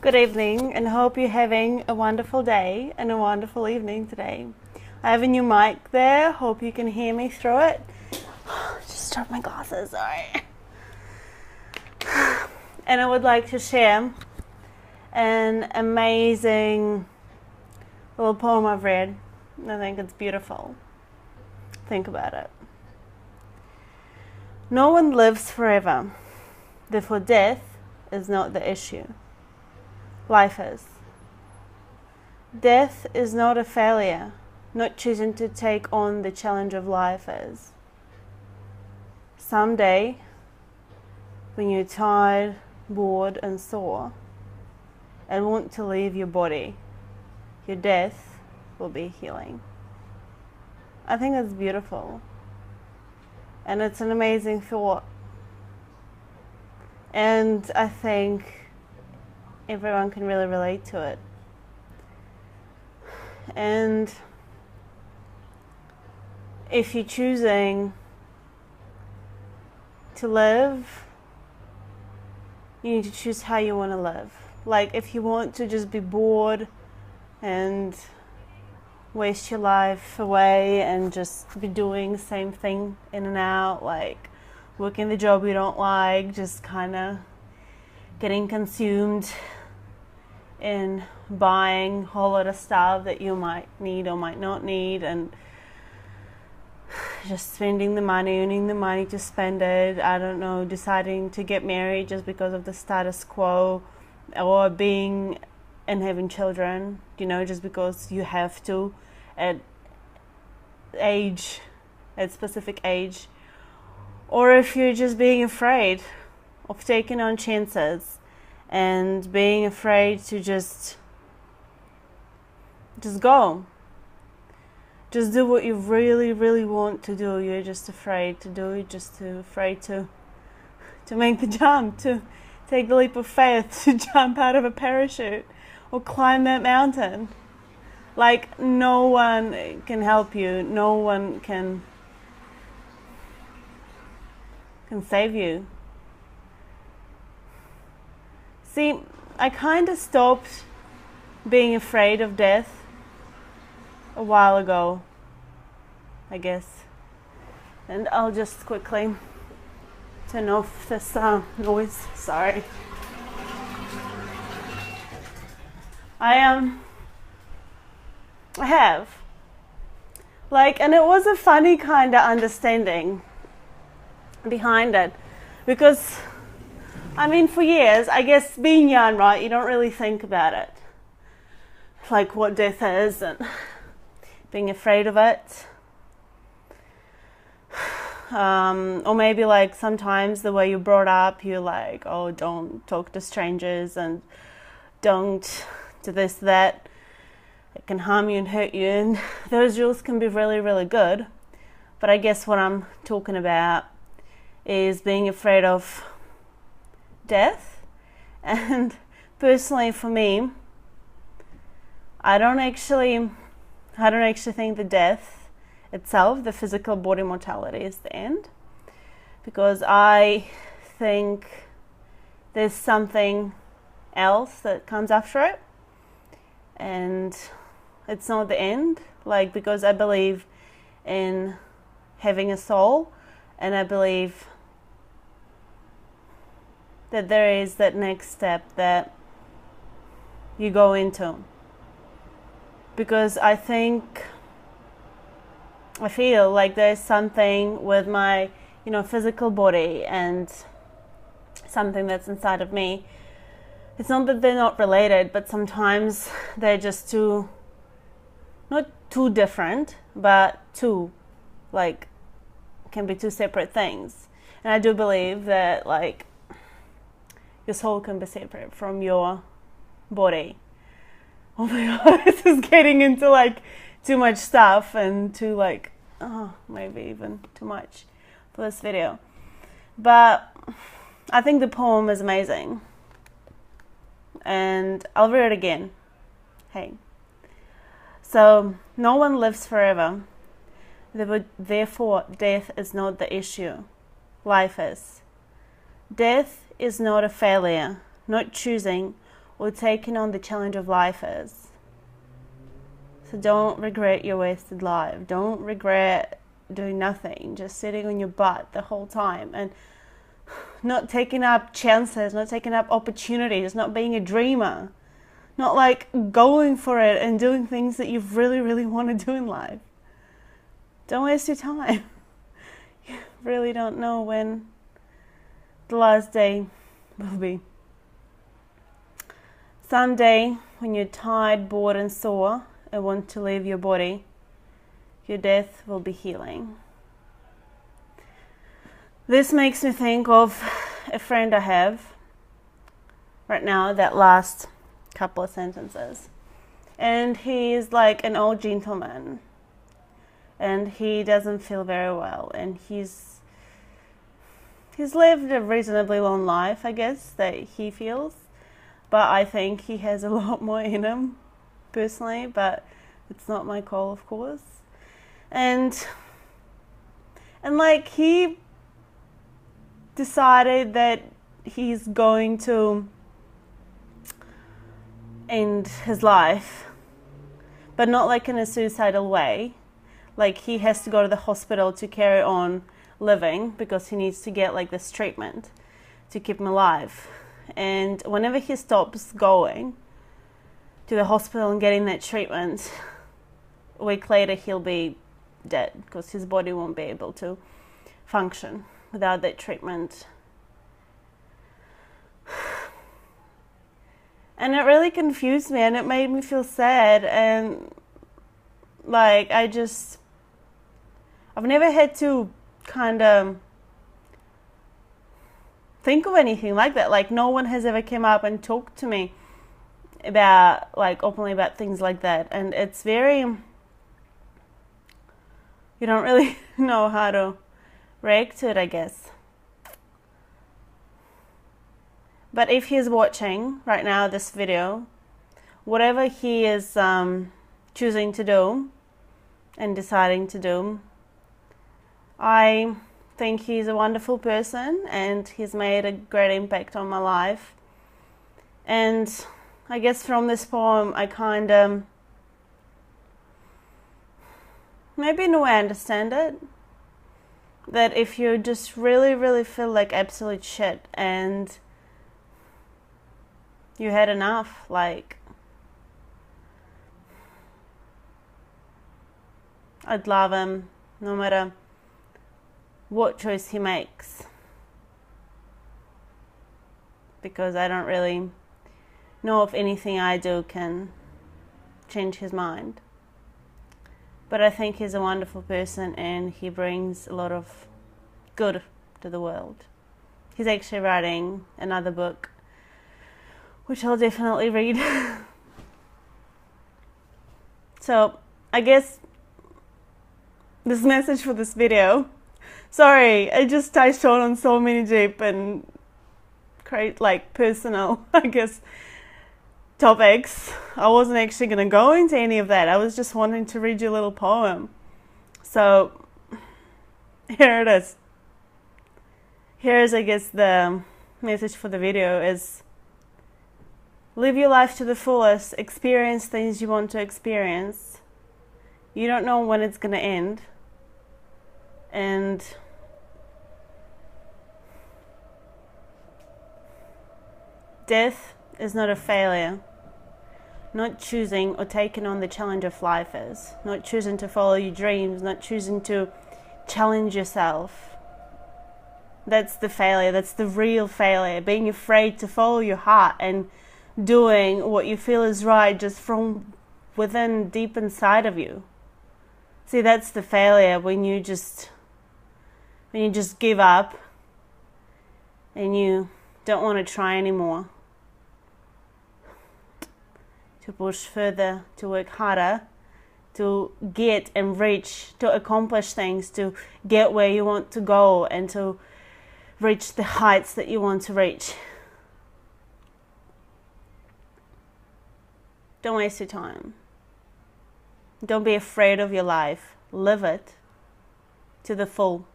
Good evening, and hope you're having a wonderful day and a wonderful evening today. I have a new mic there, hope you can hear me through it. Just dropped my glasses, sorry. And I would like to share an amazing little poem I've read. I think it's beautiful. Think about it. No one lives forever, therefore death is not the issue. Life is. Death is not a failure, not choosing to take on the challenge of life is. Someday, when you're tired, bored and sore, and want to leave your body, your death will be healing. I think that's beautiful. And it's an amazing thought. And I think everyone can really relate to it. And if you're choosing to live, you need to choose how you want to live. Like if you want to just be bored and waste your life away and just be doing the same thing in and out, like working the job you don't like, just kind of getting consumed in buying a whole lot of stuff that you might need or might not need, and just spending the money, earning the money to spend it, I don't know, deciding to get married just because of the status quo, or being and having children, you know, just because you have to at specific age, or if you're just being afraid of taking on chances and being afraid to just go. Just do what you really, really want to do. You're just afraid to do it, afraid to make the jump, to take the leap of faith, to jump out of a parachute or climb that mountain. Like, no one can help you. No one can save you. See, I kind of stopped being afraid of death a while ago, I guess. And I'll just quickly turn off this noise. Sorry. I have. Like, and it was a funny kind of understanding behind it. Because, I mean, for years, I guess being young, right, you don't really think about it. Like what death is and being afraid of it. Or maybe like sometimes the way you're brought up, you're like, oh, don't talk to strangers and don't do this, that. It can harm you and hurt you. And those rules can be really, really good. But I guess what I'm talking about is being afraid of death. And personally for me, I don't actually think the death itself, the physical body mortality, is the end, because I think there's something else that comes after it, and it's not the end, like, because I believe in having a soul, and I believe that there is that next step that you go into. Because I feel like there's something with my, physical body and something that's inside of me. It's not that they're not related, but sometimes they're just not too different, but can be two separate things. And I do believe that, like, your soul can be separate from your body. Oh my god, this is getting into like too much stuff and too maybe even too much for this video. But I think the poem is amazing. And I'll read it again. Hey. So, no one lives forever. Therefore, death is not the issue. Life is. Death is not a failure, not choosing or taking on the challenge of life is. So don't regret your wasted life. Don't regret doing nothing, just sitting on your butt the whole time and not taking up chances, not taking up opportunities, not being a dreamer, not like going for it and doing things that you really, really want to do in life. Don't waste your time. You really don't know when the last day will be. Someday, when you're tired, bored and sore and want to leave your body, your death will be healing. This makes me think of a friend I have right now, that last couple of sentences. And he is like an old gentleman. And he doesn't feel very well. And he's lived a reasonably long life, I guess, that he feels. But I think he has a lot more in him, personally. But it's not my call, of course. And like, he decided that he's going to end his life, but not like in a suicidal way. Like, he has to go to the hospital to carry on living because he needs to get like this treatment to keep him alive. And whenever he stops going to the hospital and getting that treatment, a week later he'll be dead because his body won't be able to function without that treatment. And it really confused me and it made me feel sad, and like I've never had to kind of think of anything like that. Like, no one has ever come up and talked to me about, like, openly about things like that. And it's very, you don't really know how to react to it, I guess. But if he's watching right now this video, whatever he is choosing to do and deciding to do, I think he's a wonderful person and he's made a great impact on my life. And I guess from this poem I kind of, maybe in a way, understand it. That if you just really, really feel like absolute shit and you had enough, like, I'd love him no matter what choice he makes, because I don't really know if anything I do can change his mind. But I think he's a wonderful person and he brings a lot of good to the world. He's actually writing another book, which I'll definitely read. So I guess this message for this video, sorry, I just touched on so many deep and personal, I guess, topics. I wasn't actually going to go into any of that. I was just wanting to read you a little poem. So here it is. Here's, I guess, the message for the video is: live your life to the fullest, experience things you want to experience. You don't know when it's going to end. And death is not a failure. Not choosing or taking on the challenge of life is. Not choosing to follow your dreams, not choosing to challenge yourself. That's the failure, that's the real failure. Being afraid to follow your heart and doing what you feel is right just from within, deep inside of you. See, that's the failure, when you just give up and you don't want to try anymore. To push further, to work harder, to get and reach, to accomplish things, to get where you want to go and to reach the heights that you want to reach. Don't waste your time. Don't be afraid of your life. Live it to the full.